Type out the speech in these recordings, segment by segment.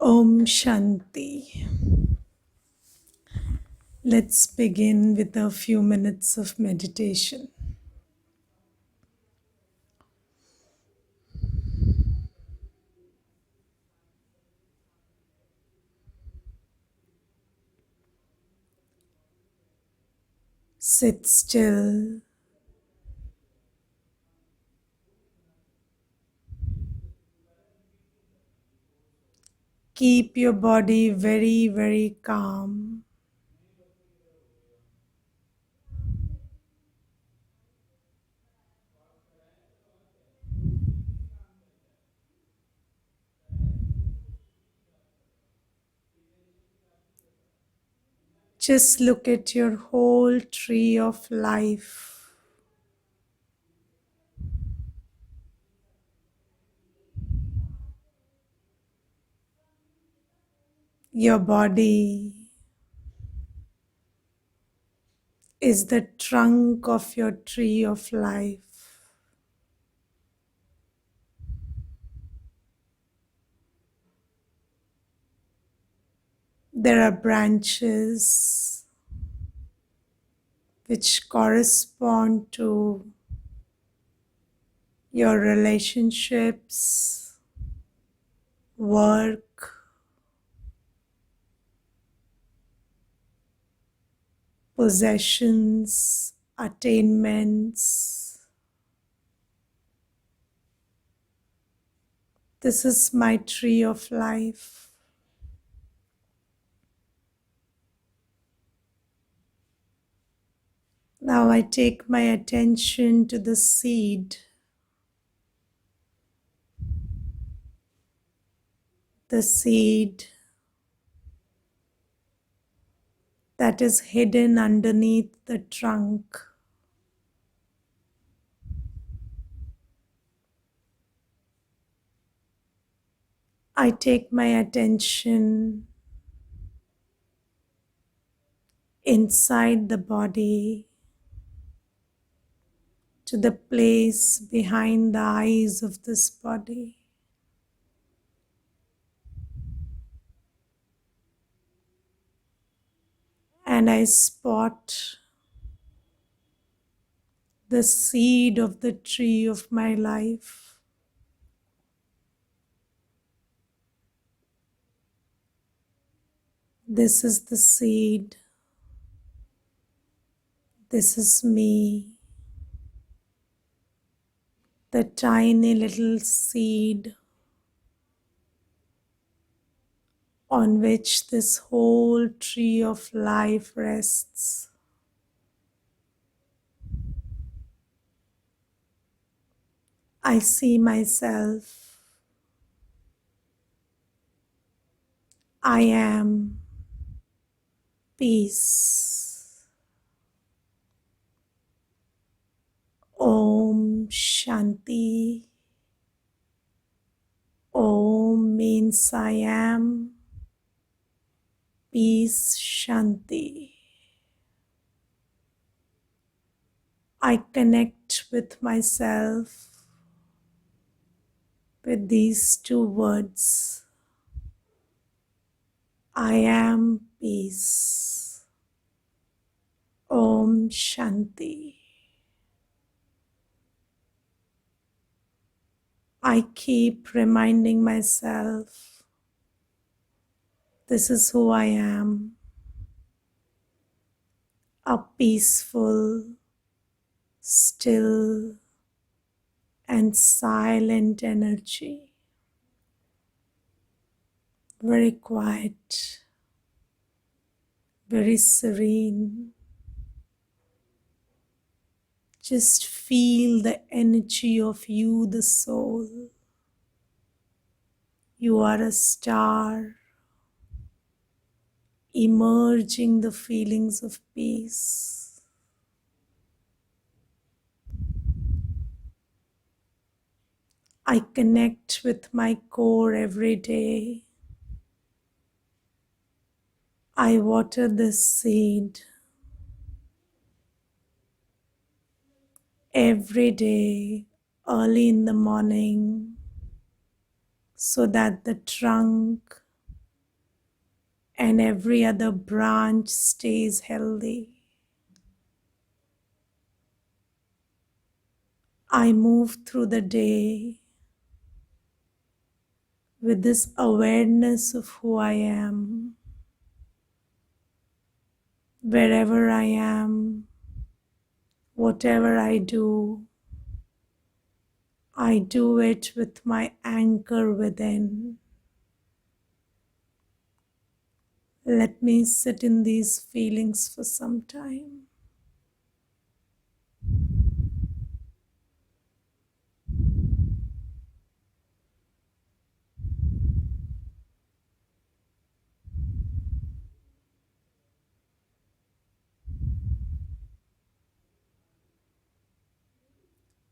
Om Shanti. Let's begin with a few minutes of meditation. Sit still. Keep your body very, very calm. Just look at your whole tree of life. Your body is the trunk of your tree of life. There are branches which correspond to your relationships, work, possessions, attainments. This is my tree of life. Now I take my attention to the seed. The seed that is hidden underneath the trunk. I take my attention inside the body to the place behind the eyes of this body. And I spot the seed of the tree of my life. This is the seed. This is me. The tiny little seed on which this whole tree of life rests. I see myself. I am peace. Om Shanti. Om means I am. Peace Shanti. I connect with myself with these two words. I am peace. Om Shanti. I keep reminding myself, this is who I am. A peaceful, still, and silent energy. Very quiet, very serene. Just feel the energy of you, the soul. You are a star, emerging the feelings of peace. I connect with my core every day. I water this seed every day, early in the morning, so that the trunk and every other branch stays healthy. I move through the day with this awareness of who I am. Wherever I am, whatever I do it with my anchor within. Let me sit in these feelings for some time.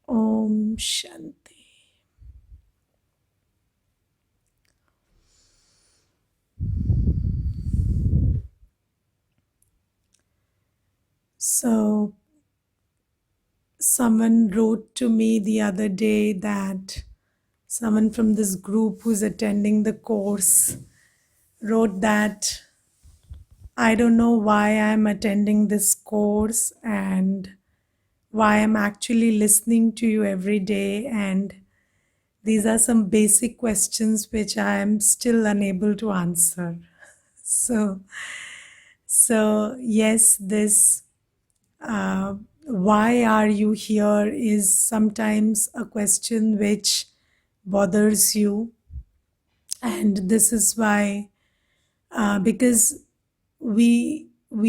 Om Shanti. So, someone wrote to me the other day that someone from this group who's attending the course wrote that I don't know why I'm attending this course and why I'm actually listening to you every day. And these are some basic questions which I am still unable to answer. So, yes, this why are you here is sometimes a question which bothers you, and this is why because we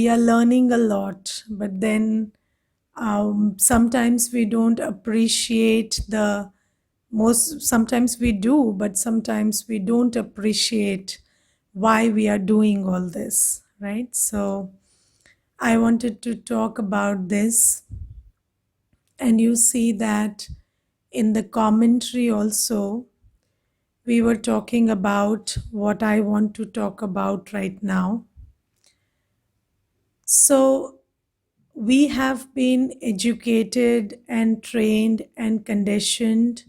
are learning a lot, but then sometimes we don't appreciate the most. Sometimes we do, but sometimes we don't appreciate why we are doing all this, right? So I wanted to talk about this, and you see that in the commentary also we were talking about what I want to talk about right now. So we have been educated and trained and conditioned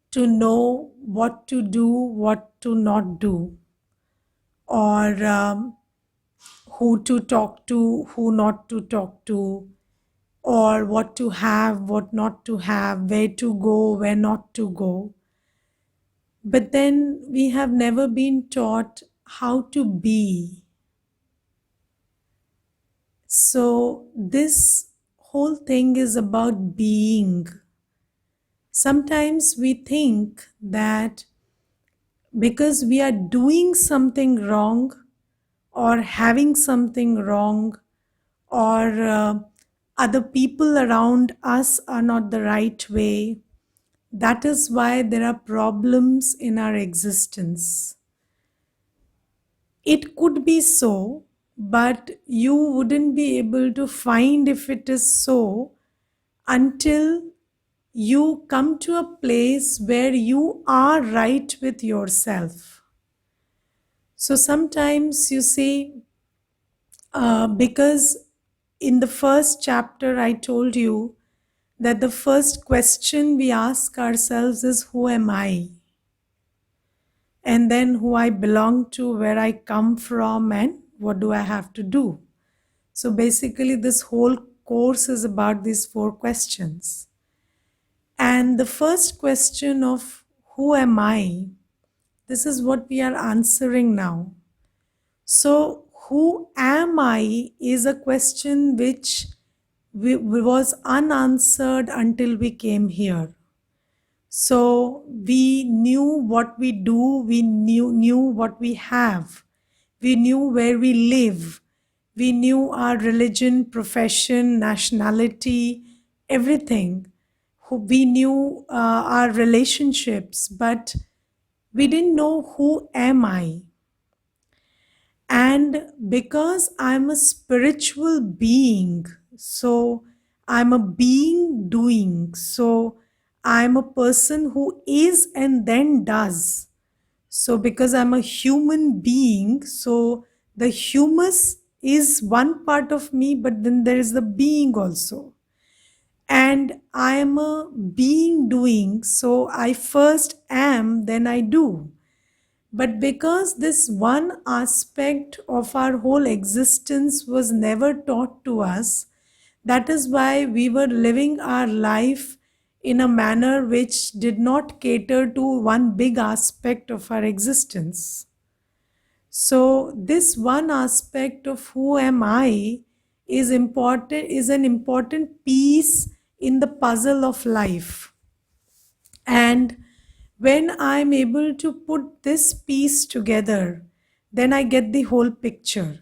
to know what to do, what to not do, or who to talk to, who not to talk to, or what to have, what not to have, where to go, where not to go. But then we have never been taught how to be. So, this whole thing is about being. Sometimes we think that because we are doing something wrong or having something wrong, or other people around us are not the right way, that is why there are problems in our existence. It could be so, but you wouldn't be able to find if it is so until you come to a place where you are right with yourself. So sometimes you see, because in the first chapter I told you that the first question we ask ourselves is, who am I? And then who I belong to, where I come from, and what do I have to do? So basically, this whole course is about these four questions. And the first question of who am I? This is what we are answering now. So, who am I is a question which was unanswered until we came here. So, we knew what we do, we knew what we have, we knew where we live, we knew our religion, profession, nationality, everything. We knew our relationships, but we didn't know who am I. And because I'm a spiritual being, so I'm a being doing, so I'm a person who is and then does. So because I'm a human being, so the humus is one part of me, but then there is the being also. And I am a being doing, so I first am, then I do. But because this one aspect of our whole existence was never taught to us, that is why we were living our life in a manner which did not cater to one big aspect of our existence. So, this one aspect of who am I is an important piece in the puzzle of life. And when I'm able to put this piece together, then I get the whole picture.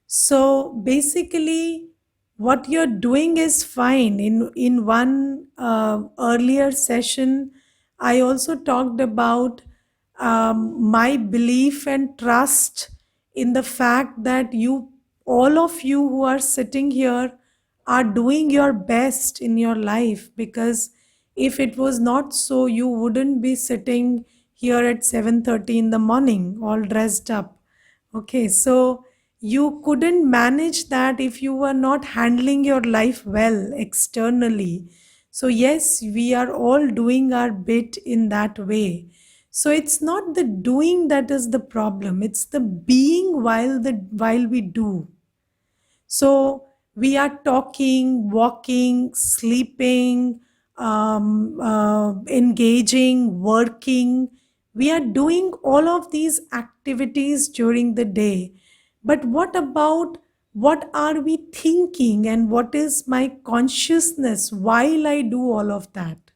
So basically, what you're doing is fine. In one earlier session, I also talked about my belief and trust in the fact that all of you who are sitting here, are doing your best in your life, because if it was not so, you wouldn't be sitting here at 7:30 in the morning all dressed up. Okay, so you couldn't manage that if you were not handling your life well externally. So, yes, we are all doing our bit in that way. So, it's not the doing that is the problem, it's the being while we do. So we are talking, walking, sleeping, engaging, working. We are doing all of these activities during the day. But what about what are we thinking and what is my consciousness while I do all of that?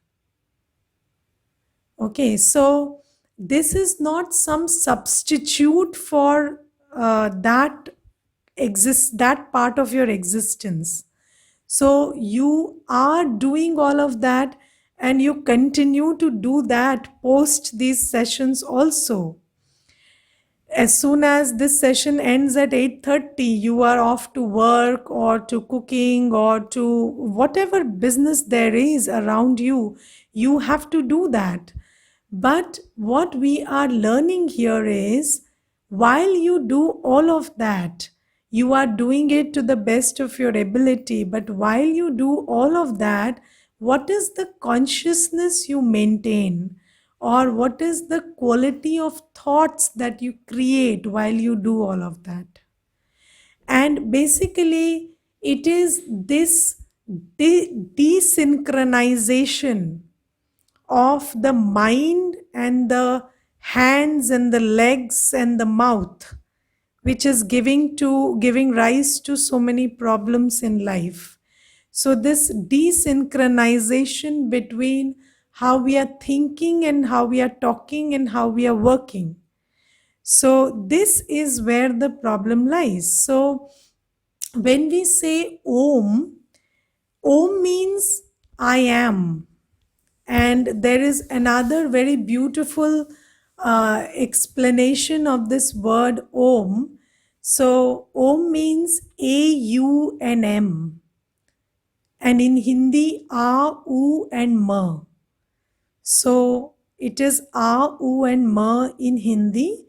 Okay, so this is not some substitute for that part of your existence. So you are doing all of that, and you continue to do that post these sessions also. As soon as this session ends at 8:30, you are off to work or to cooking or to whatever business there is around you. You have to do that. But what we are learning here is, while you do all of that, you are doing it to the best of your ability. But while you do all of that, what is the consciousness you maintain? Or what is the quality of thoughts that you create while you do all of that? And basically, it is this desynchronization of the mind and the hands and the legs and the mouth, which is giving rise to so many problems in life. So this desynchronization between how we are thinking and how we are talking and how we are working, so this is where the problem lies. So when we say om means I am. And there is another very beautiful explanation of this word Om. So, Om means AUNM. And in Hindi, A, U, and Ma. So, it is A, U, and Ma in Hindi.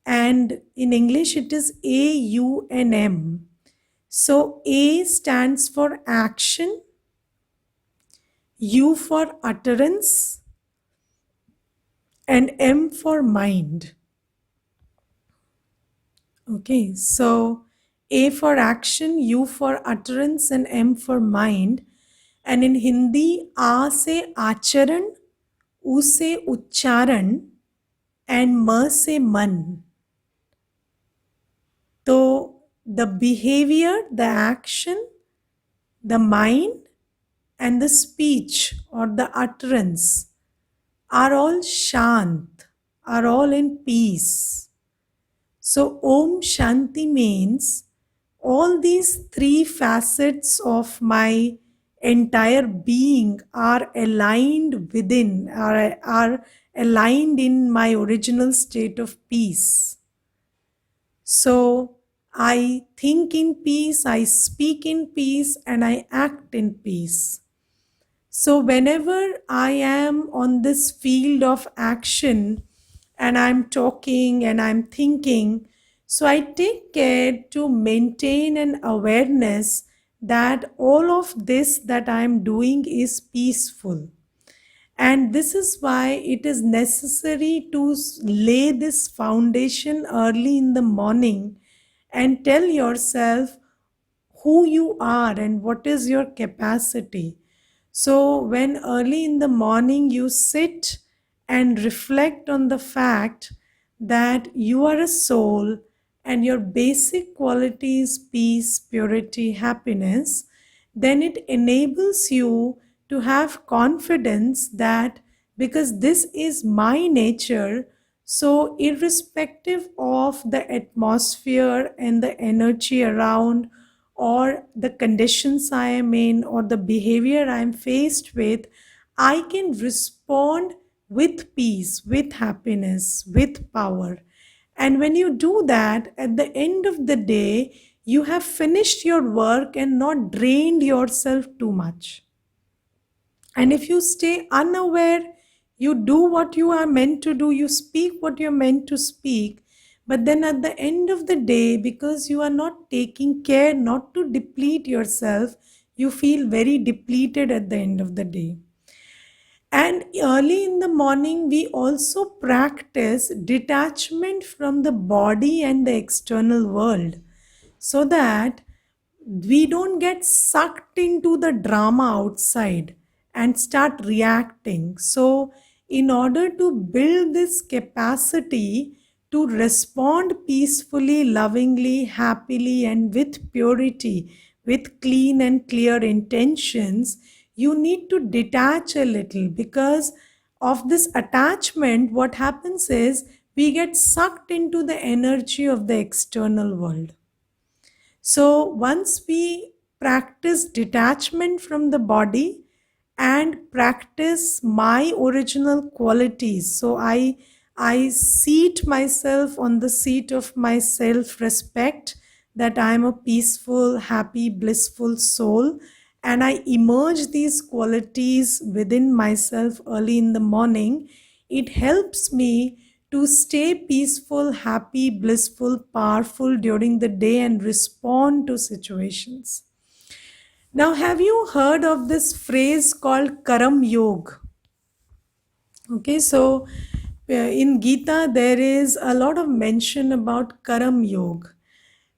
And in English, it is AUNM. So, A stands for action, U for utterance, and M for mind. Okay, so A for action, U for utterance, and M for mind. And in Hindi, A se acharan, U se uchcharan, and Ma se man. So the behavior, the action, the mind, and the speech or the utterance are all shant, are all in peace. So Om Shanti means all these three facets of my entire being are aligned within, are aligned in my original state of peace. So I think in peace, I speak in peace, and I act in peace. So whenever I am on this field of action and I'm talking and I'm thinking, so I take care to maintain an awareness that all of this that I'm doing is peaceful. And this is why it is necessary to lay this foundation early in the morning and tell yourself who you are and what is your capacity. So, when early in the morning you sit and reflect on the fact that you are a soul and your basic quality is peace, purity, happiness, then it enables you to have confidence that because this is my nature, so irrespective of the atmosphere and the energy around, or the conditions I am in, or the behavior I am faced with, I can respond with peace, with happiness, with power. And when you do that, at the end of the day, you have finished your work and not drained yourself too much. And if you stay unaware, you do what you are meant to do, you speak what you're meant to speak. But then at the end of the day, because you are not taking care not to deplete yourself, you feel very depleted at the end of the day. And early in the morning, we also practice detachment from the body and the external world so that we don't get sucked into the drama outside and start reacting. So, in order to build this capacity to respond peacefully, lovingly, happily, and with purity, with clean and clear intentions, you need to detach a little, because of this attachment. What happens is we get sucked into the energy of the external world. So once we practice detachment from the body and practice my original qualities, so I seat myself on the seat of my self-respect, that I am a peaceful, happy, blissful soul, and I emerge these qualities within myself early in the morning. It helps me to stay peaceful, happy, blissful, powerful during the day and respond to situations. Now, have you heard of this phrase called Karam Yog? Okay, so in Gita, there is a lot of mention about Karam Yog.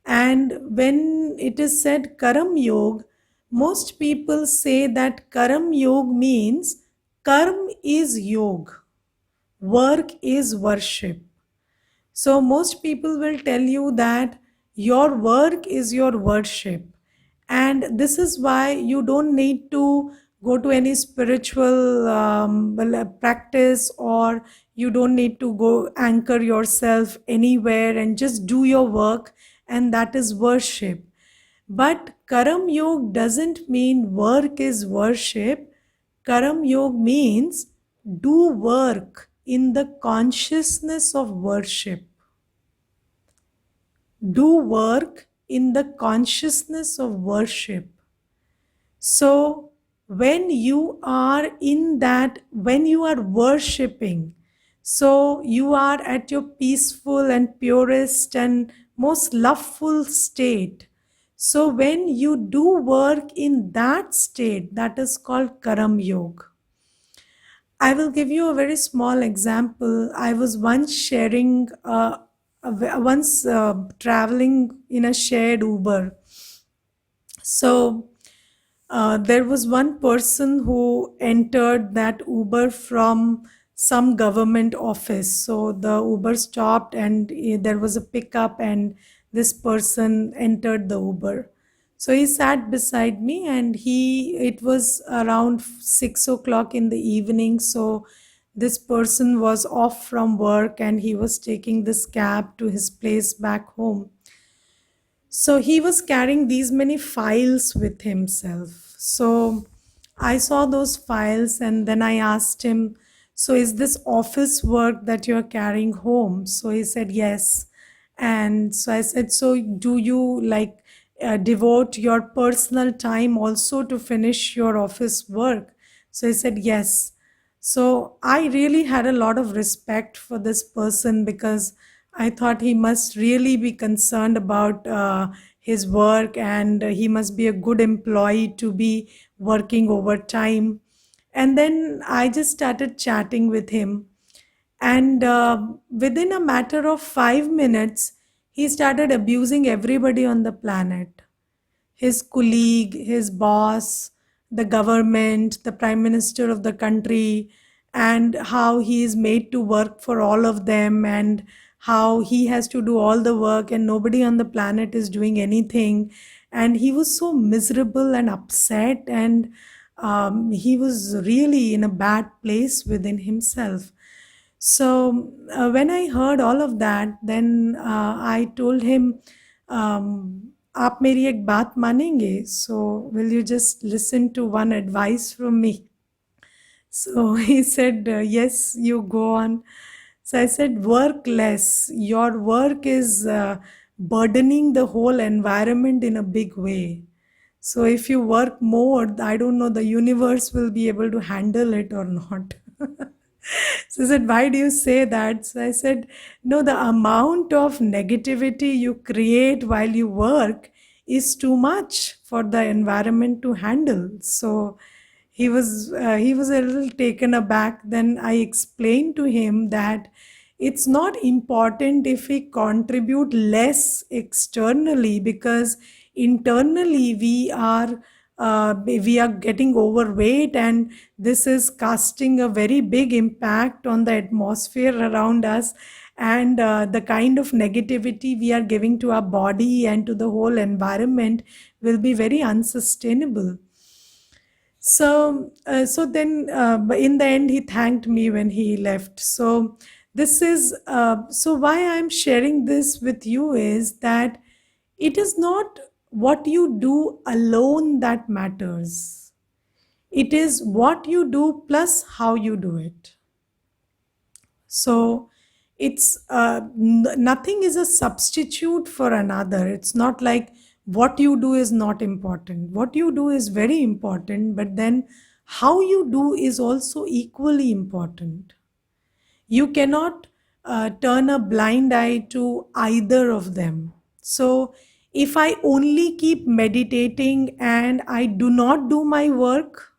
And when it is said Karam Yog, most people say that Karam Yog means Karm is Yog, work is worship. So, most people will tell you that your work is your worship. And this is why you don't need to go to any spiritual practice, or you don't need to go anchor yourself anywhere and just do your work, and that is worship. But Karam Yog doesn't mean work is worship. Karam Yog means do work in the consciousness of worship. Do work in the consciousness of worship. So, when you are in that, when you are worshipping, so you are at your peaceful and purest and most loveful state. So, when you do work in that state, that is called Karam Yoga. I will give you a very small example. I was once sharing, once traveling in a shared Uber. So there was one person who entered that Uber from some government office. So the Uber stopped and there was a pickup, and this person entered the Uber. So he sat beside me, and it was around 6 o'clock in the evening. So this person was off from work and he was taking this cab to his place back home. So he was carrying these many files with himself. So I saw those files and then I asked him, so is this office work that you're carrying home? So he said, yes. And so I said, so do you devote your personal time also to finish your office work? So he said, yes. So I really had a lot of respect for this person, because I thought he must really be concerned about his work, and he must be a good employee to be working overtime. And then I just started chatting with him. And within a matter of 5 minutes, he started abusing everybody on the planet, his colleague, his boss, the government, the prime minister of the country, and how he is made to work for all of them, and how he has to do all the work and nobody on the planet is doing anything. And he was so miserable and upset, and he was really in a bad place within himself. So when I heard all of that, then I told him, आप मेरी एक बात मानेंगे? So will you just listen to one advice from me? So he said, yes, you go on. So I said, work less. Your work is burdening the whole environment in a big way. So if you work more, I don't know, the universe will be able to handle it or not. So I said, why do you say that? So I said, no, the amount of negativity you create while you work is too much for the environment to handle. So he was a little taken aback. Then I explained to him that it's not important if we contribute less externally, because internally we are getting overweight, and this is casting a very big impact on the atmosphere around us, and the kind of negativity we are giving to our body and to the whole environment will be very unsustainable. So then, but in the end, he thanked me when he left. So this is so why I'm sharing this with you is that it is not what you do alone that matters. It is what you do plus how you do it. So it's nothing is a substitute for another. It's not like what you do is not important. What you do is very important, but then how you do is also equally important. You cannot turn a blind eye to either of them. So if I only keep meditating and I do not do my work,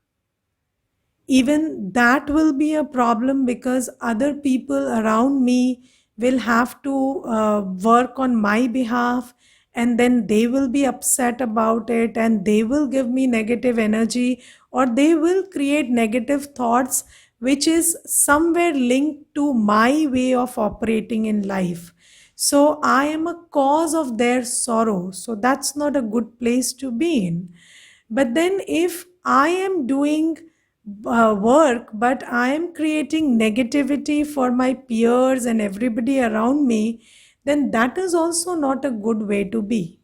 even that will be a problem, because other people around me will have to work on my behalf, and then they will be upset about it, and they will give me negative energy, or they will create negative thoughts which is somewhere linked to my way of operating in life. So I am a cause of their sorrow, so that's not a good place to be in. But then if I am doing work, but I am creating negativity for my peers and everybody around me, then that is also not a good way to be.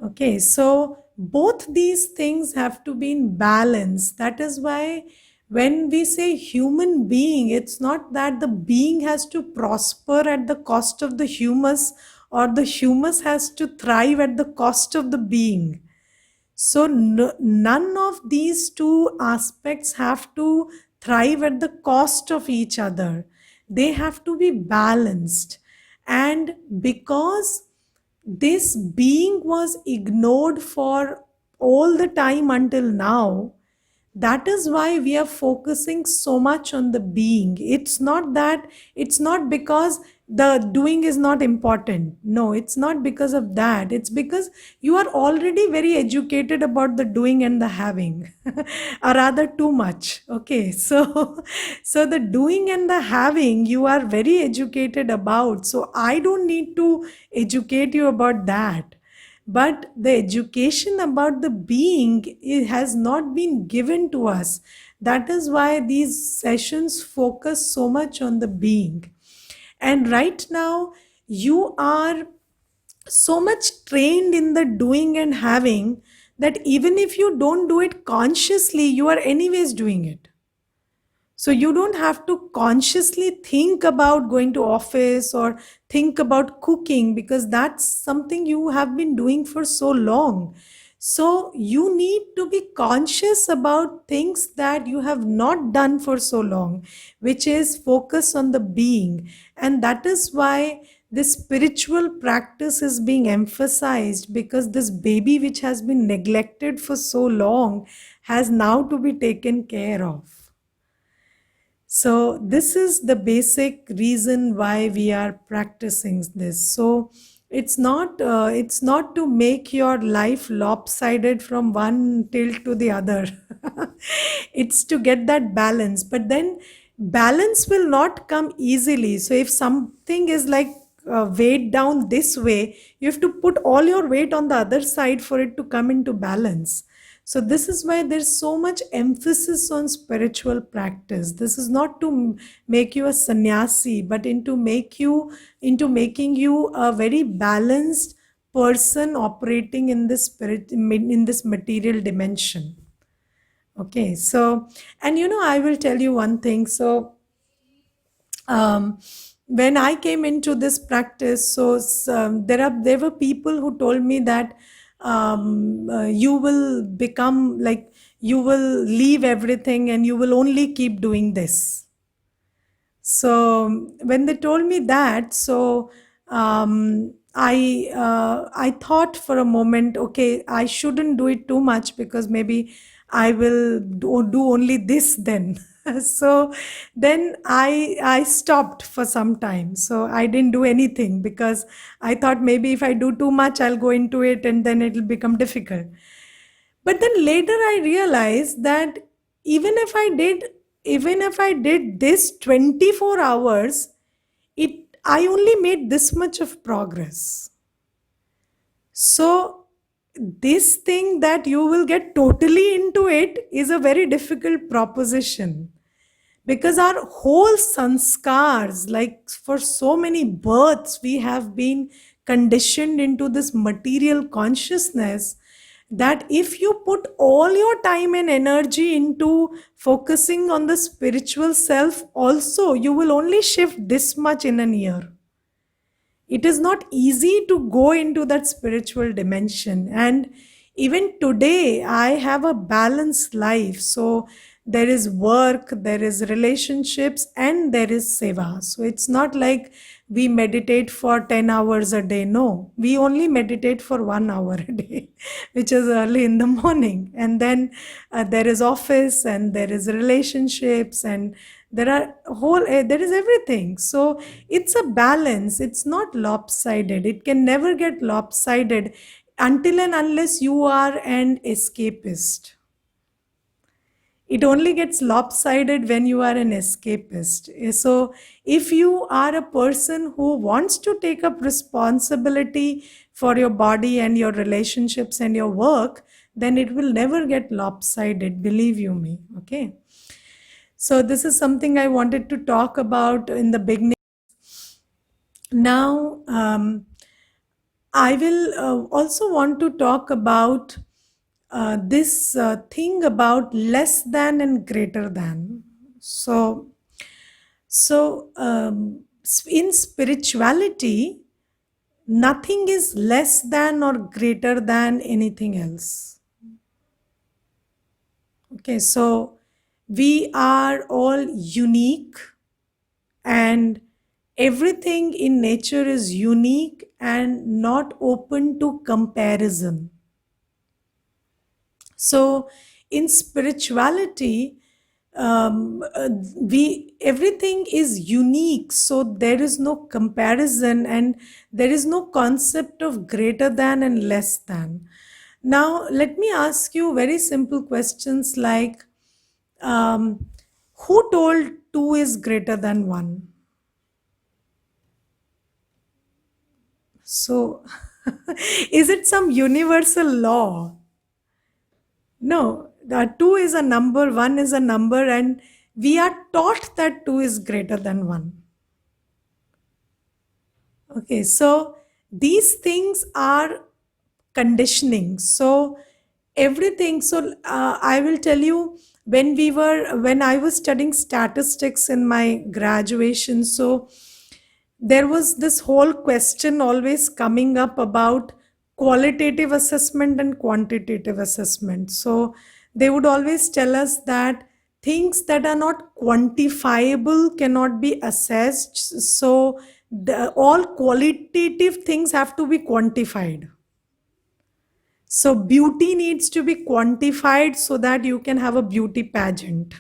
Okay, so both these things have to be in balance. That is why when we say human being, it's not that the being has to prosper at the cost of the humus, or the humus has to thrive at the cost of the being. So none of these two aspects have to thrive at the cost of each other. They have to be balanced. And because this being was ignored for all the time until now, that is why we are focusing so much on the being. It's not because the doing is not important. No, it's not because of that. It's because you are already very educated about the doing and the having, or rather too much. Okay, so so the doing and the having you are very educated about. So I don't need to educate you about that. But the education about the being, it has not been given to us. That is why these sessions focus so much on the being. And right now, you are so much trained in the doing and having that even if you don't do it consciously, you are anyways doing it. So you don't have to consciously think about going to office or think about cooking, because that's something you have been doing for so long. So you need to be conscious about things that you have not done for so long, which is focus on the being. And that is why this spiritual practice is being emphasized because this baby which has been neglected for so long has now to be taken care of. So this is the basic reason why we are practicing this. So it's not to make your life lopsided from one tilt to the other. It's to get that balance. But then balance will not come easily. So if something is like weighed down this way, you have to put all your weight on the other side for it to come into balance. So this is why there's so much emphasis on spiritual practice. This is not to make you a sannyasi, but into making you a very balanced person operating in this spirit, in this material dimension. Okay, so, and I will tell you one thing. So um, when I came into this practice, so there were people who told me that you will become like, you will leave everything and you will only keep doing this. So when they told me that, so I thought for a moment, okay, I shouldn't do it too much because maybe I will do only this then. So then I stopped for some time. So I didn't do anything because I thought maybe if I do too much, I'll go into it and then it'll become difficult. But then later I realized that even if I did even if I did this 24 hours, I only made this much of progress. So this thing that you will get totally into it is a very difficult proposition, because our whole sanskars, like for so many births, we have been conditioned into this material consciousness, that if you put all your time and energy into focusing on the spiritual self also, you will only shift this much in a year. It is not easy to go into that spiritual dimension. And even today I have a balanced life. So there is work, there is relationships, and there is seva. So it's not like we meditate for 10 hours a day. No, we only meditate for 1 hour a day, which is early in the morning. And then there is office, and there is relationships, and there is everything. So it's a balance. It's not lopsided. It can never get lopsided until and unless you are an escapist. It only gets lopsided when you are an escapist. So if you are a person who wants to take up responsibility for your body and your relationships and your work, then it will never get lopsided, believe you me. Okay, so this is something I wanted to talk about in the beginning. Now I will also want to talk about this thing about less than and greater than. So in spirituality, nothing is less than or greater than anything else. Okay, so we are all unique, and everything in nature is unique and not open to comparison. So in spirituality, we everything is unique, so there is no comparison, and there is no concept of greater than and less than. Now let me ask you very simple questions like, who told 2 is greater than 1? So is it some universal law? No, the 2 is a number, 1 is a number, and we are taught that 2 is greater than 1. Okay, so these things are conditioning. So everything, so I will tell you, when I was studying statistics in my graduation, so there was this whole question always coming up about qualitative assessment and quantitative assessment. So they would always tell us that things that are not quantifiable cannot be assessed. So all qualitative things have to be quantified. So beauty needs to be quantified so that you can have a beauty pageant.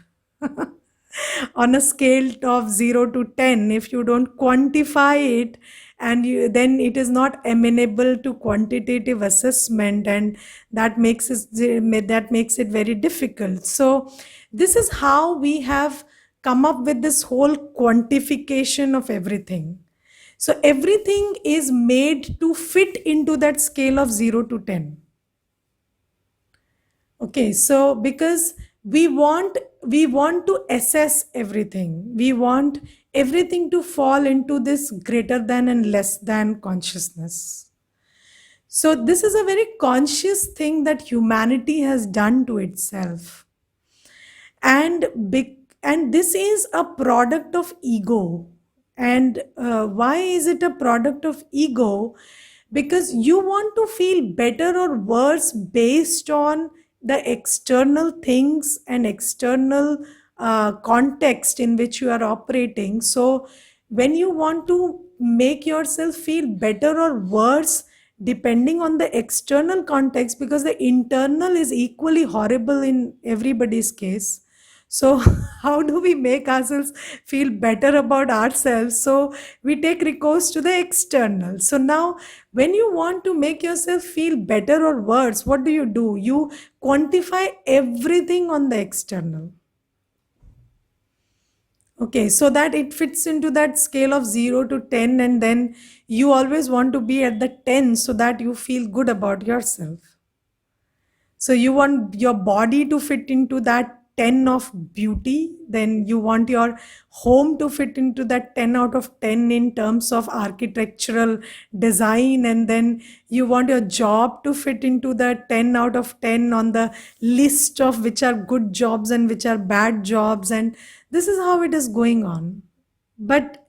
On a scale of 0 to 10, if you don't quantify it, then it is not amenable to quantitative assessment, and that makes it very difficult. So this is how we have come up with this whole quantification of everything. So everything is made to fit into that scale of 0 to 10. Okay, so because we want to assess everything. We want everything to fall into this greater than and less than consciousness. So this is a very conscious thing that humanity has done to itself. And this is a product of ego. And why is it a product of ego? Because you want to feel better or worse based on the external things and external context in which you are operating. So when you want to make yourself feel better or worse depending on the external context, because the internal is equally horrible in everybody's case. So how do we make ourselves feel better about ourselves? So we take recourse to the external. So now when you want to make yourself feel better or worse, what do? You quantify everything on the external. Okay, so that it fits into that scale of 0 to 10, and then you always want to be at the 10 so that you feel good about yourself. So you want your body to fit into that 10 of beauty, then you want your home to fit into that 10 out of 10 in terms of architectural design, and then you want your job to fit into the 10 out of 10 on the list of which are good jobs and which are bad jobs, and this is how it is going on. But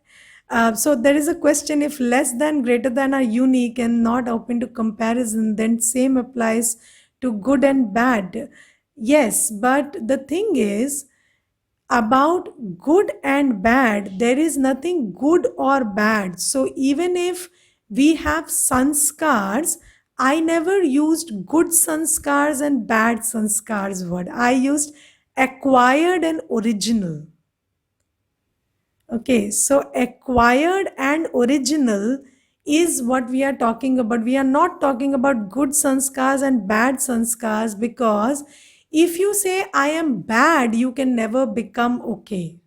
so there is a question: if less than, greater than are unique and not open to comparison, then same applies to good and bad. Yes, but the thing is, about good and bad, there is nothing good or bad. So even if we have sanskars, I never used good sanskars and bad sanskars word. I used acquired and original. Okay, so acquired and original is what we are talking about. We are not talking about good sanskars and bad sanskars, because if you say I am bad, you can never become okay,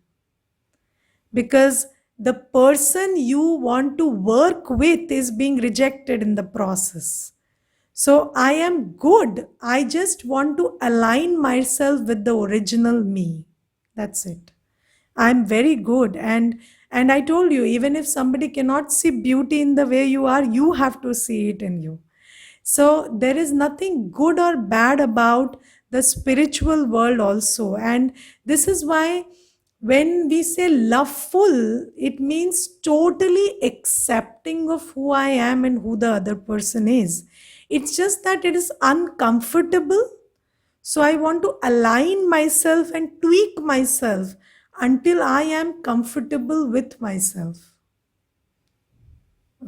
because the person you want to work with is being rejected in the process. So I am good. I just want to align myself with the original me. That's it. I'm very good. And I told you, even if somebody cannot see beauty in the way you are, you have to see it in you. So there is nothing good or bad about the spiritual world also. And this is why when we say loveful, it means totally accepting of who I am and who the other person is. It's just that it is uncomfortable. So I want to align myself and tweak myself until I am comfortable with myself.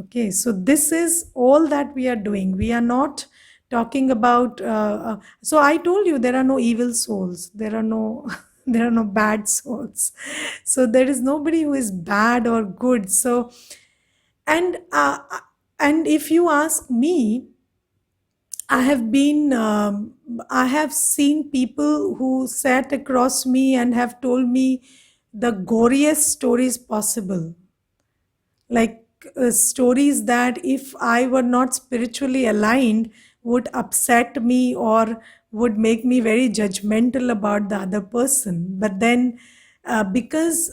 Okay, so this is all that we are doing. We are not talking about. So I told you there are no evil souls. There are no there are no bad souls. So there is nobody who is bad or good. So and uh, and if you ask me, I have seen people who sat across me and have told me the goriest stories possible. Like stories that if I were not spiritually aligned would upset me or would make me very judgmental about the other person. But then because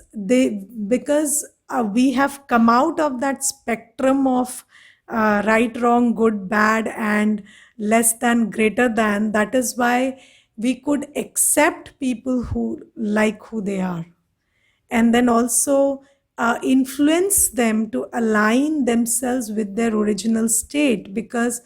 we have come out of that spectrum of right, wrong, good, bad, and less than, greater than, that is why we could accept people who like who they are, and then also influence them to align themselves with their original state, because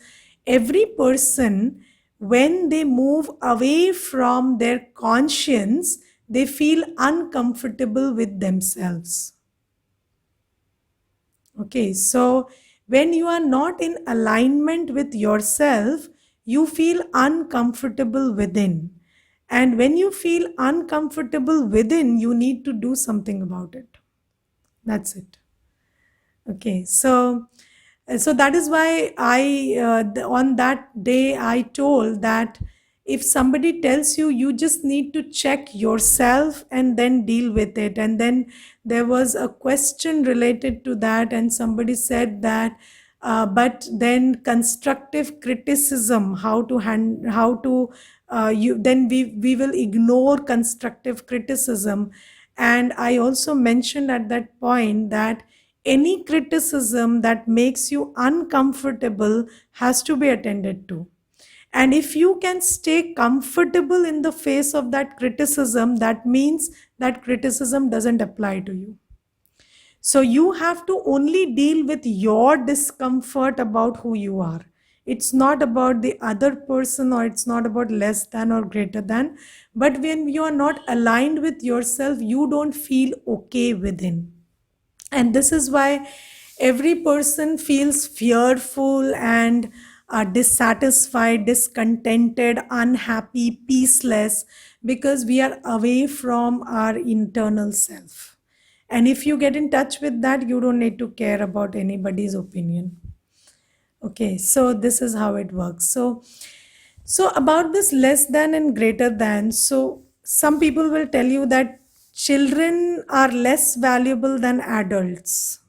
every person, when they move away from their conscience, they feel uncomfortable with themselves. Okay, so when you are not in alignment with yourself, you feel uncomfortable within. And when you feel uncomfortable within, you need to do something about it. That's it. Okay, so that is why on that day I told that if somebody tells you, you just need to check yourself and then deal with it. And then there was a question related to that, and somebody said that, but then constructive criticism, how to you then we will ignore constructive criticism. And I also mentioned at that point that any criticism that makes you uncomfortable has to be attended to. And if you can stay comfortable in the face of that criticism, that means that criticism doesn't apply to you. So you have to only deal with your discomfort about who you are. It's not about the other person, or it's not about less than or greater than. But when you are not aligned with yourself, you don't feel okay within. And this is why every person feels fearful and dissatisfied, discontented, unhappy, peaceless, because we are away from our internal self. And if you get in touch with that, you don't need to care about anybody's opinion. Okay, so this is how it works. So about this less than and greater than, so some people will tell you that children are less valuable than adults.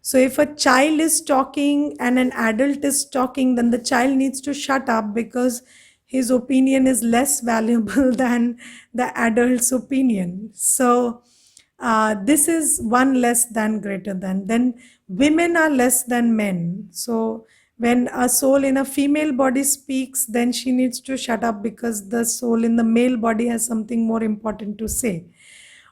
So if a child is talking and an adult is talking, then the child needs to shut up because his opinion is less valuable than the adult's opinion. So this is one less than greater than. Then women are less than men. So when a soul in a female body speaks, then she needs to shut up because the soul in the male body has something more important to say.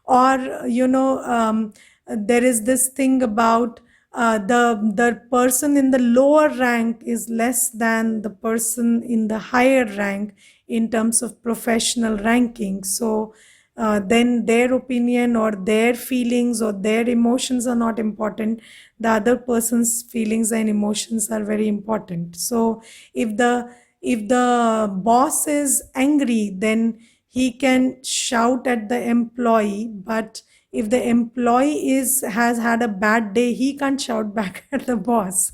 Or there is this thing about the person in the lower rank is less than the person in the higher rank in terms of professional ranking. So then their opinion or their feelings or their emotions are not important. The other person's feelings and emotions are very important. So if the boss is angry, then he can shout at the employee, but if the employee has had a bad day, he can't shout back at the boss.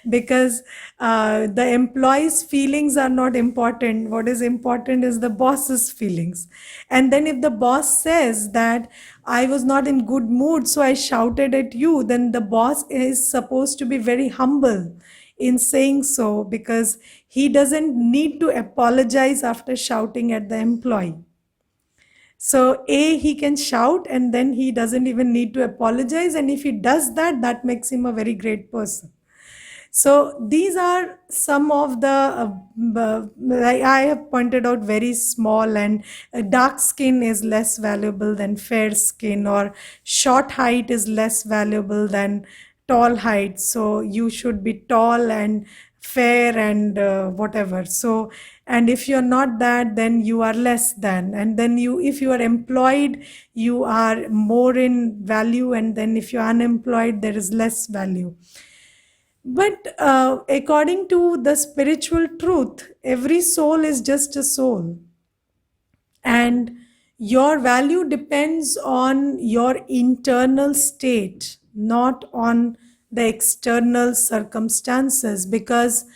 Because the employee's feelings are not important. What is important is the boss's feelings. And then if the boss says that I was not in good mood, so I shouted at you, then the boss is supposed to be very humble in saying so, because he doesn't need to apologize after shouting at the employee. So, A, he can shout and then he doesn't even need to apologize. And if he does that, that makes him a very great person. So, these are some of the, I have pointed out, very small. And dark skin is less valuable than fair skin, or short height is less valuable than tall height. So, you should be tall and fair and whatever. So, and if you're not that, then you are less than. And then if you are employed, you are more in value. And then if you're unemployed, there is less value. But according to the spiritual truth, every soul is just a soul. And your value depends on your internal state, not on the external circumstances. Because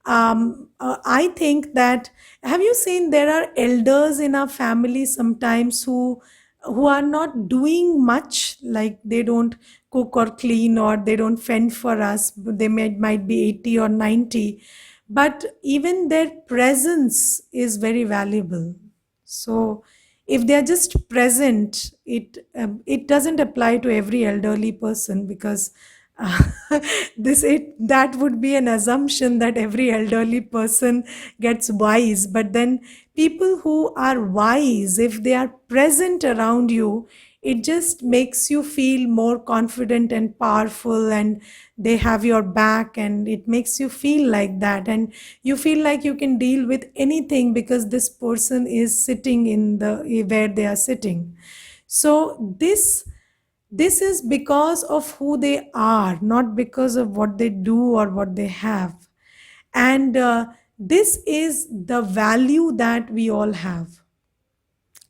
I think that, have you seen there are elders in our family sometimes who are not doing much, like they don't cook or clean, or they don't fend for us. They might be 80 or 90, but even their presence is very valuable. So if they are just present, it doesn't apply to every elderly person, because uh, that would be an assumption that every elderly person gets wise. But then people who are wise, if they are present around you, it just makes you feel more confident and powerful, and they have your back, and it makes you feel like that, and you feel like you can deal with anything because this person is sitting in the where they are sitting. So this is because of who they are, not because of what they do or what they have. And this is the value that we all have.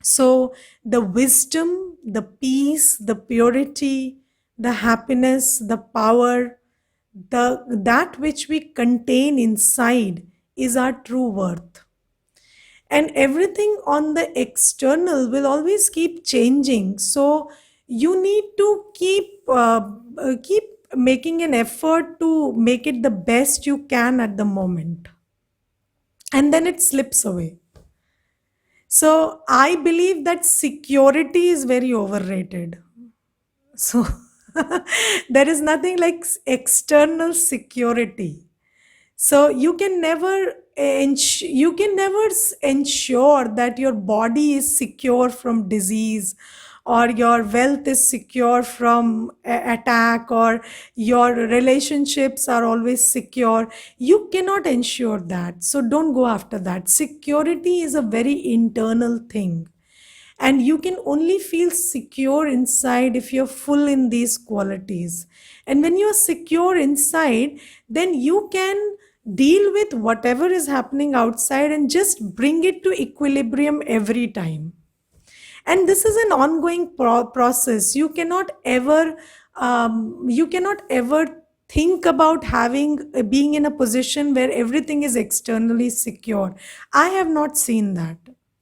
So, the wisdom, the peace, the purity, the happiness, the power, that which we contain inside is our true worth. And everything on the external will always keep changing. So you need to keep making an effort to make it the best you can at the moment, and then it slips away. So I believe that security is very overrated. So there is nothing like external security. So you can never ensure that your body is secure from disease, or your wealth is secure from attack, or your relationships are always secure. You cannot ensure that. So don't go after that. Security is a very internal thing. And you can only feel secure inside if you're full in these qualities. And when you're secure inside, then you can deal with whatever is happening outside and just bring it to equilibrium every time. And this is an ongoing process. You cannot ever think about having being in a position where everything is externally secure. I have not seen that.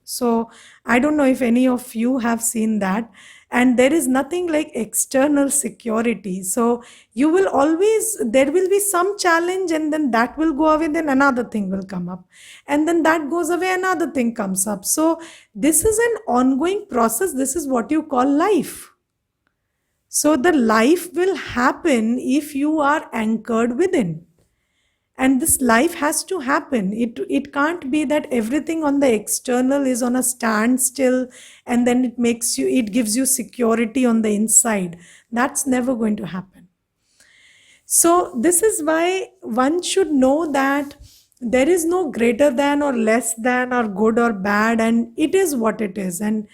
So I don't know if any of you have seen that. And there is nothing like external security. So there will be some challenge, and then that will go away, then another thing will come up. And then that goes away, another thing comes up. So this is an ongoing process. This is what you call life. So the life will happen if you are anchored within. And this life has to happen. It can't be that everything on the external is on a standstill, and then it gives you security on the inside. That's never going to happen. So this is why one should know that there is no greater than or less than or good or bad, and it is what it is. And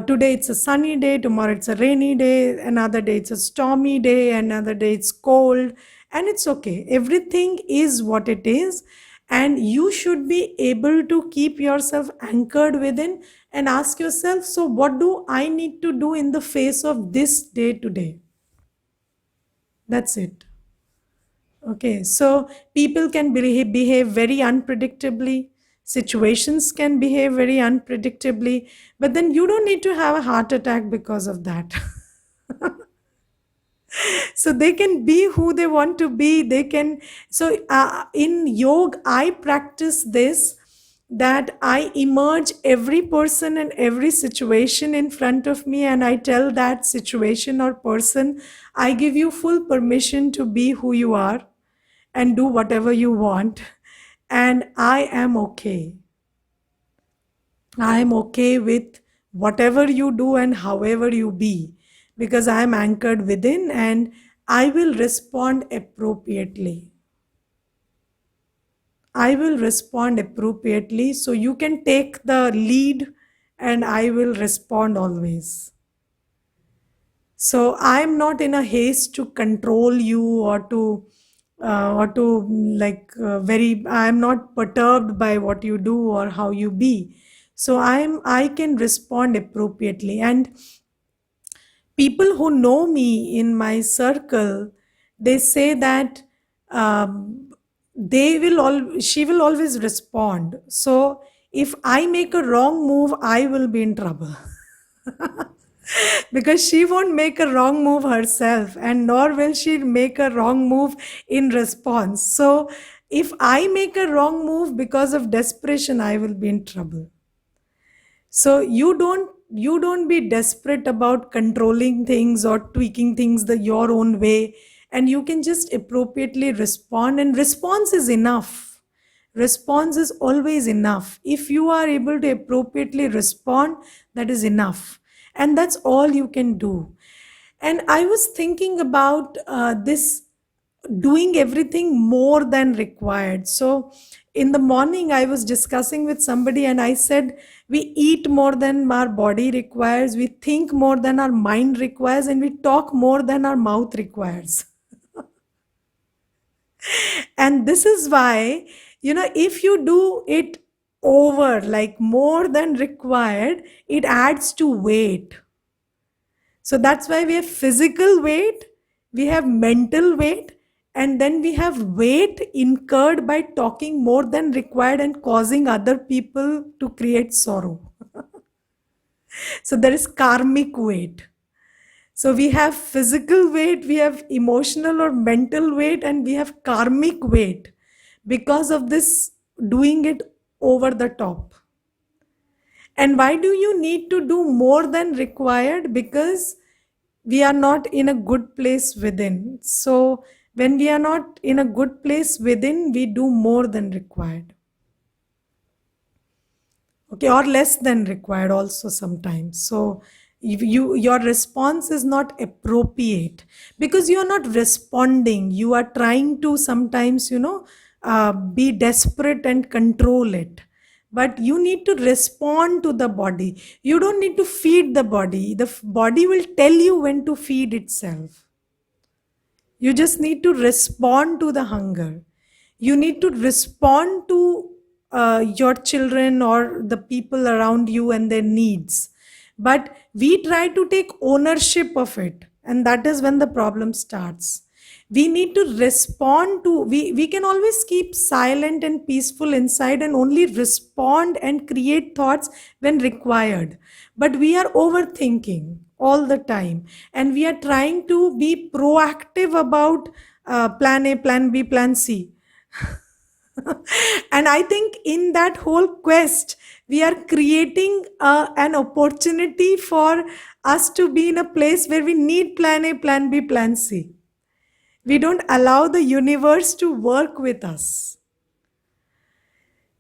today it's a sunny day, tomorrow it's a rainy day, another day it's a stormy day, another day it's cold, and it's okay. Everything is what it is, and you should be able to keep yourself anchored within and ask yourself, so what do I need to do in the face of this day today? That's it. Okay, so people can behave very unpredictably. Situations can behave very unpredictably, but then you don't need to have a heart attack because of that. So they can be who they want to be. They can. So in yoga, I practice this, that I emerge every person and every situation in front of me, and I tell that situation or person, I give you full permission to be who you are and do whatever you want. And I am okay. I am okay with whatever you do and however you be, because I am anchored within and I will respond appropriately. I will respond appropriately. So you can take the lead and I will respond always. So I'm not in a haste to control you, or to very, I'm not perturbed by what you do or how you be. So I can respond appropriately. And people who know me in my circle, they say that she will always respond. So if I make a wrong move, I will be in trouble. Because she won't make a wrong move herself, and nor will she make a wrong move in response. So if I make a wrong move because of desperation, I will be in trouble. So you don't be desperate about controlling things or tweaking things your own way, and you can just appropriately respond, and response is enough. Response is always enough. If you are able to appropriately respond, that is enough, and that's all you can do. And I was thinking about this doing everything more than required. So in the morning, I was discussing with somebody and I said, we eat more than our body requires, we think more than our mind requires, and we talk more than our mouth requires. And this is why, if you do it over, like more than required, it adds to weight. So that's why we have physical weight, we have mental weight, and then we have weight incurred by talking more than required and causing other people to create sorrow. So there is karmic weight. So we have physical weight, we have emotional or mental weight, and we have karmic weight because of this doing it over the top. And why do you need to do more than required? Because we are not in a good place within. So when we are not in a good place within, we do more than required. Okay, or less than required also sometimes. So if your response is not appropriate because you are not responding, you are trying to sometimes be desperate and control it, but you need to respond to the body. You don't need to feed the body. The body will tell you when to feed itself. You just need to respond to the hunger. You need to respond to your children or the people around you and their needs. But we try to take ownership of it, and that is when the problem starts. We need to respond to, we can always keep silent and peaceful inside and only respond and create thoughts when required. But we are overthinking all the time, and we are trying to be proactive about plan A, plan B, plan C. And I think in that whole quest, we are creating an opportunity for us to be in a place where we need plan A, plan B, plan C. We don't allow the universe to work with us.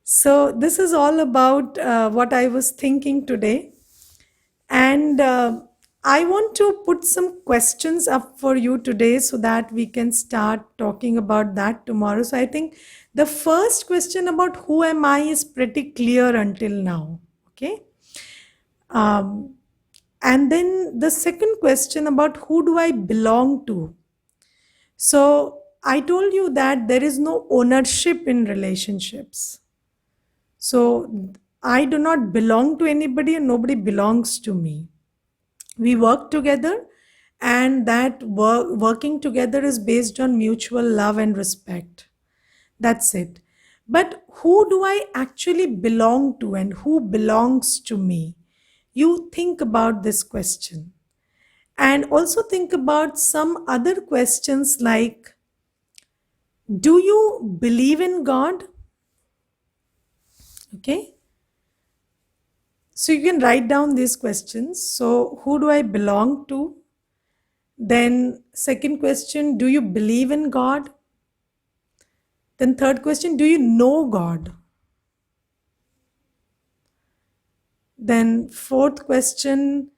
So, this is all about what I was thinking today. And I want to put some questions up for you today so that we can start talking about that tomorrow. So I think the first question about who am I is pretty clear until now. Okay. Um, and then the second question about who do I belong to? So I told you that there is no ownership in relationships. So I do not belong to anybody and nobody belongs to me. We work together, and that working together is based on mutual love and respect. That's it. But who do I actually belong to and who belongs to me? You think about this question. And also think about some other questions like, do you believe in God? Okay. So you can write down these questions. So, who do I belong to? Then, second question, do you believe in God? Then, third question, do you know God? Then, fourth question,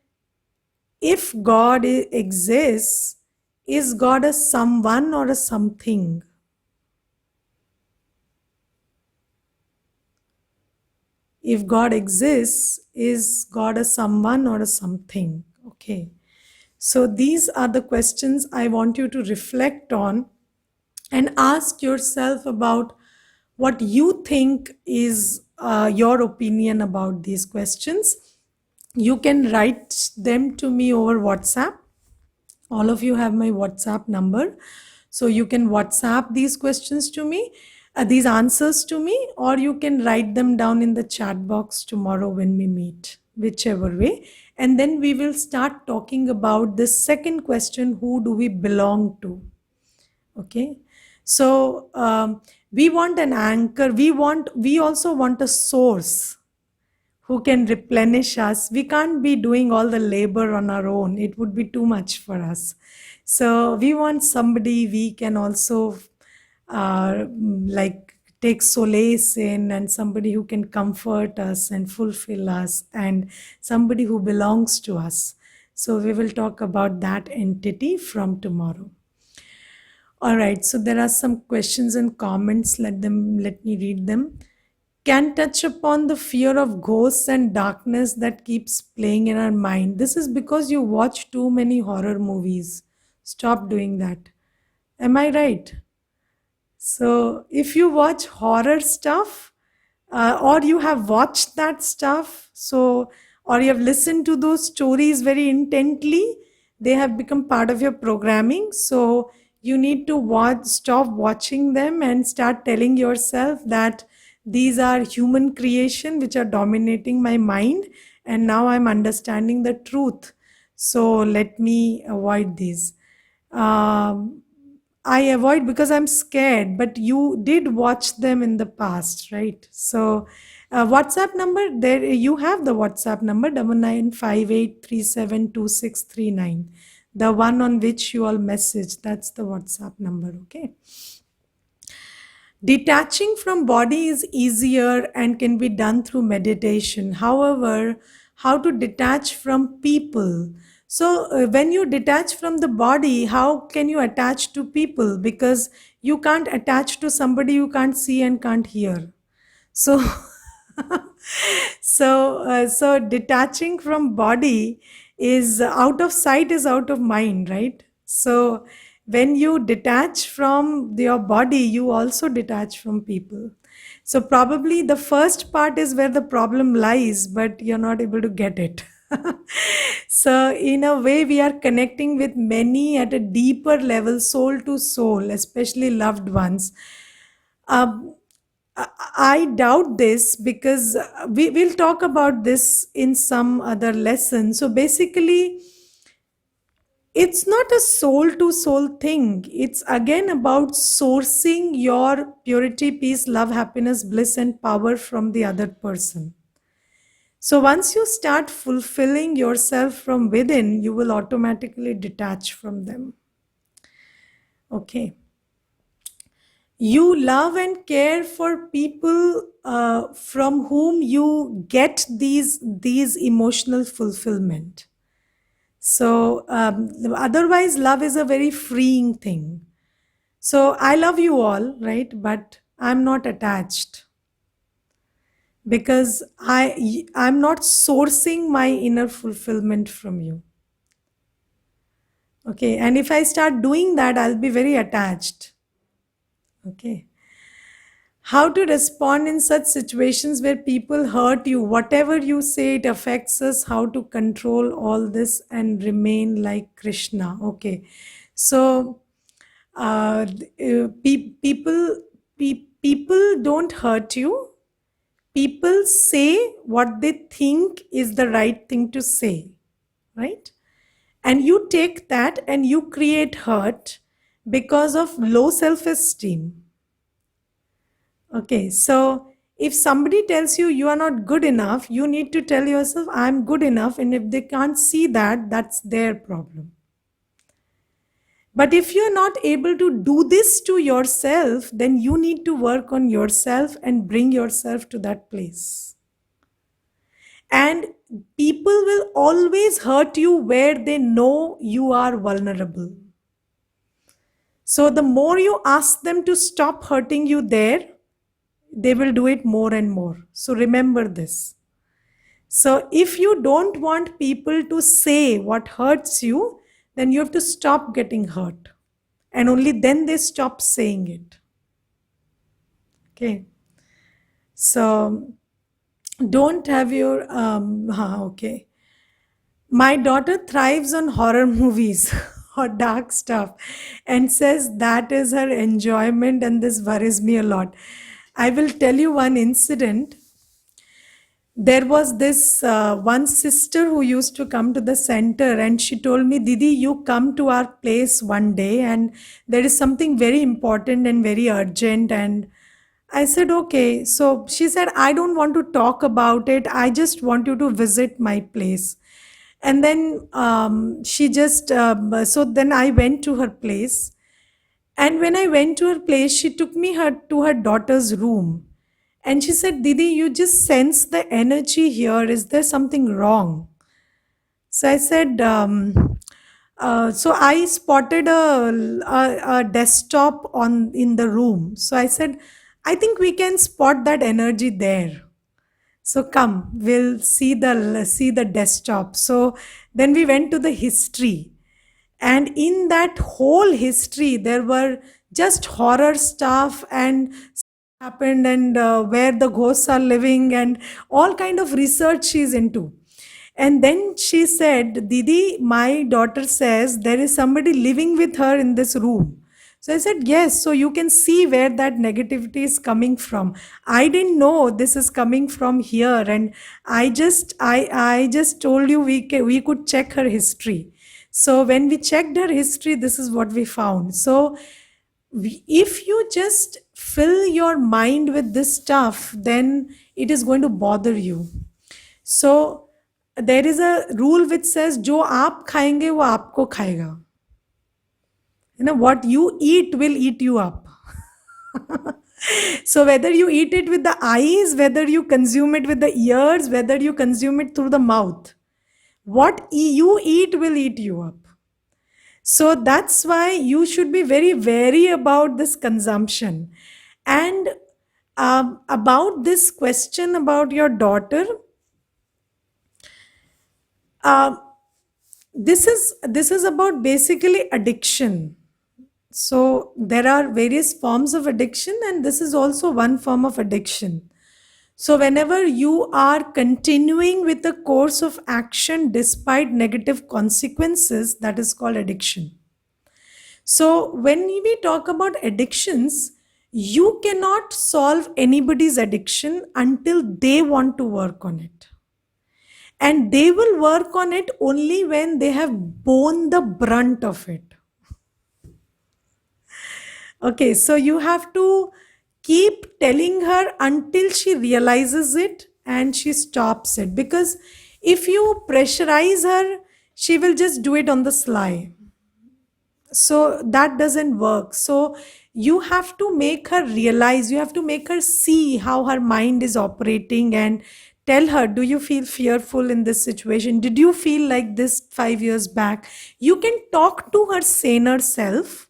if God exists, is God a someone or a something? If God exists, is God a someone or a something? Okay. So, these are the questions I want you to reflect on and ask yourself about what you think is your opinion about these questions. You can write them to me over WhatsApp. All of you have my WhatsApp number. So you can WhatsApp these questions to me, these answers to me, or you can write them down in the chat box tomorrow when we meet, whichever way. And then we will start talking about the second question, who do we belong to? Okay. So we want an anchor. We also want a source who can replenish us. We can't be doing all the labor on our own. It would be too much for us. So we want somebody we can also like take solace in, and somebody who can comfort us and fulfill us, and somebody who belongs to us. So we will talk about that entity from tomorrow. All right, so there are some questions and comments. Let me read them. Can touch upon the fear of ghosts and darkness that keeps playing in our mind. This is because you watch too many horror movies. Stop doing that. Am I right? So, if you watch horror stuff, or you have watched that stuff, so or you have listened to those stories very intently, they have become part of your programming. So, you need to stop watching them and start telling yourself that these are human creation which are dominating my mind, and now I'm understanding the truth. So, let me avoid these. Um, I avoid because I'm scared, but you did watch them in the past, right? So, WhatsApp number, there you have the WhatsApp number 9958372639, the one on which you all message. That's the WhatsApp number. Okay. Detaching from body is easier and can be done through meditation. However, how to detach from people? So, when you detach from the body, how can you attach to people? Because you can't attach to somebody you can't see and can't hear. So, so detaching from body is out of sight is out of mind, right? So when you detach from your body, you also detach from people. So probably the first part is where the problem lies, but you're not able to get it. So in a way, we are connecting with many at a deeper level, soul to soul, especially loved ones. um, I doubt this because we will talk about this in some other lesson. So basically, it's not a soul to soul thing. It's again about sourcing your purity, peace, love, happiness, bliss, and power from the other person. So once you start fulfilling yourself from within, you will automatically detach from them. Okay. You love and care for people from whom you get these emotional fulfillment. So otherwise love is a very freeing thing. So I love you all, right? But I'm not attached because I'm not sourcing my inner fulfillment from you. Okay, and if I start doing that, I'll be very attached. Okay. How to respond in such situations where people hurt you? Whatever you say, it affects us. How to control all this and remain like Krishna? Okay, so people don't hurt you. People say what they think is the right thing to say, right? And you take that and you create hurt because of low self-esteem. Okay, so if somebody tells you you are not good enough, you need to tell yourself, I'm good enough. And if they can't see that, that's their problem. But if you're not able to do this to yourself, then you need to work on yourself and bring yourself to that place. And people will always hurt you where they know you are vulnerable. So the more you ask them to stop hurting you there, they will do it more and more. So remember this. So if you don't want people to say what hurts you, then you have to stop getting hurt. And only then they stop saying it. Okay. So don't have your, okay. My daughter thrives on horror movies or dark stuff and says that is her enjoyment, and this worries me a lot. I will tell you one incident. There was this one sister who used to come to the center, and she told me, Didi, you come to our place one day and there is something very important and very urgent. And I said, okay. So she said, I don't want to talk about it. I just want you to visit my place. And then so then I went to her place. And when I went to her place, she took me to her daughter's room. And she said, Didi, you just sense the energy here. Is there something wrong? So I said, So I spotted a desktop on in the room. So I said, I think we can spot that energy there. So come, we'll see the desktop. So then we went to the history, and in that whole history, there were just horror stuff and happened, and where the ghosts are living, and all kind of research she's into. And then she said, Didi, my daughter says there is somebody living with her in this room. So I said, yes, so you can see where that negativity is coming from. I didn't know this is coming from here. And I just told you we could check her history. So when we checked her history, this is what we found. So if you just fill your mind with this stuff, then it is going to bother you. So there is a rule which says जो आप खाएंगे वो आपको खाएगा. You know, what you eat will eat you up. So whether you eat it with the eyes, whether you consume it with the ears, whether you consume it through the mouth, what you eat will eat you up. So that's why you should be very wary about this consumption. And about this question about your daughter, uh, this is about basically addiction. So there are various forms of addiction, and this is also one form of addiction. So whenever you are continuing with a course of action despite negative consequences, that is called addiction. So when we talk about addictions, you cannot solve anybody's addiction until they want to work on it. And they will work on it only when they have borne the brunt of it. Okay, so you have to keep telling her until she realizes it and she stops it. Because if you pressurize her, she will just do it on the sly. So that doesn't work. So you have to make her realize, you have to make her see how her mind is operating, and tell her, do you feel fearful in this situation? Did you feel like this 5 years back? You can talk to her saner self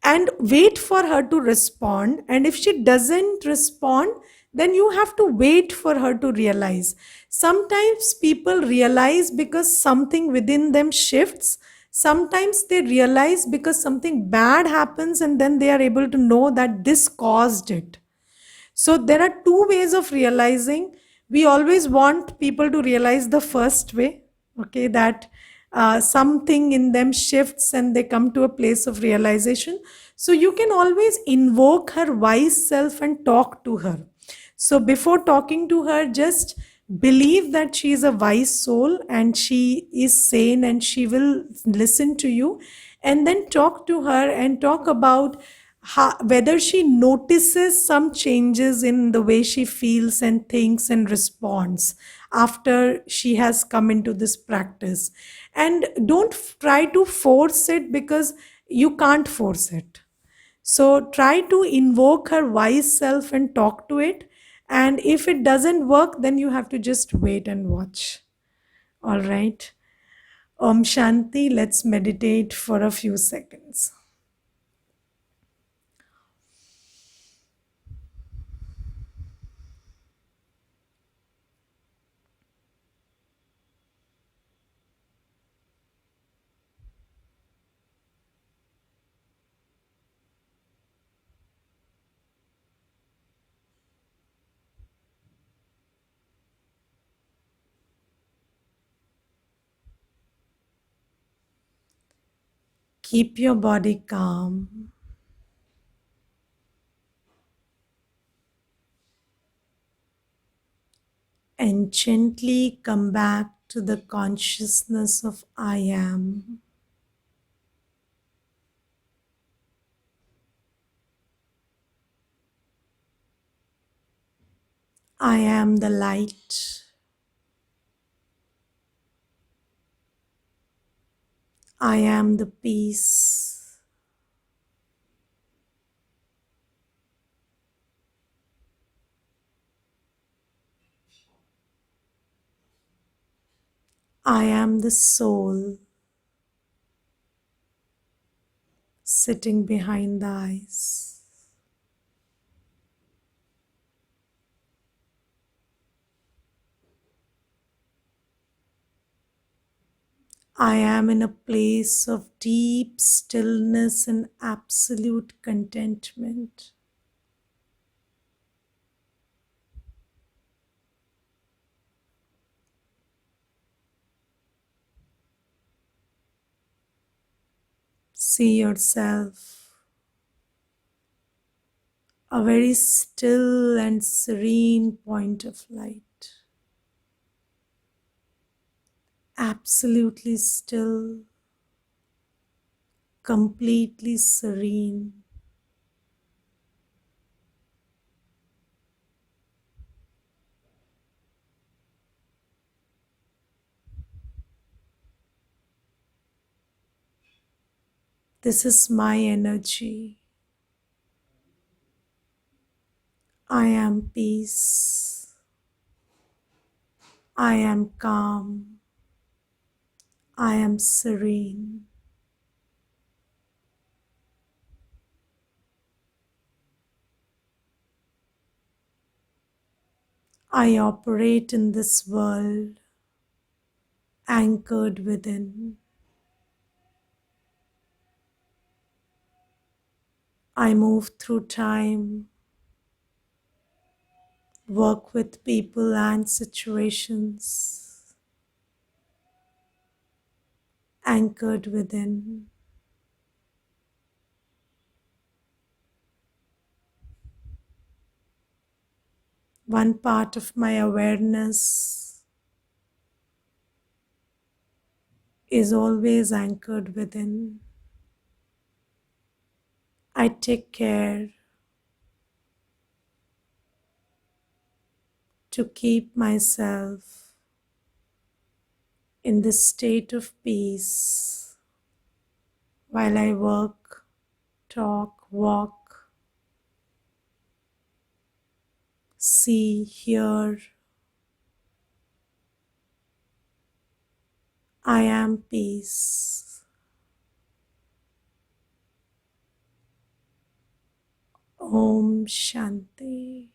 and wait for her to respond. And if she doesn't respond, then you have to wait for her to realize. Sometimes people realize because something within them shifts. Sometimes they realize because something bad happens, and then they are able to know that this caused it. So there are two ways of realizing. We always want people to realize the first way, okay, that something in them shifts and they come to a place of realization. So you can always invoke her wise self and talk to her. So before talking to her, just believe that she is a wise soul and she is sane and she will listen to you. And then talk to her and talk about whether she notices some changes in the way she feels and thinks and responds after she has come into this practice. And don't try to force it, because you can't force it. So try to invoke her wise self and talk to it. And if it doesn't work, then you have to just wait and watch. All right. Om Shanti. Let's meditate for a few seconds. Keep your body calm and gently come back to the consciousness of I am. I am the light. I am the peace. I am the soul. sitting behind the eyes. I am in a place of deep stillness and absolute contentment. See yourself a very still and serene point of light. Absolutely still, completely serene. This is my energy. I am peace. I am calm. I am serene. I operate in this world anchored within. I move through time, work with people and situations anchored within. One part of my awareness is always anchored within. I take care to keep myself in this state of peace while I work, talk, walk, see, hear. I am peace. Om Shanti.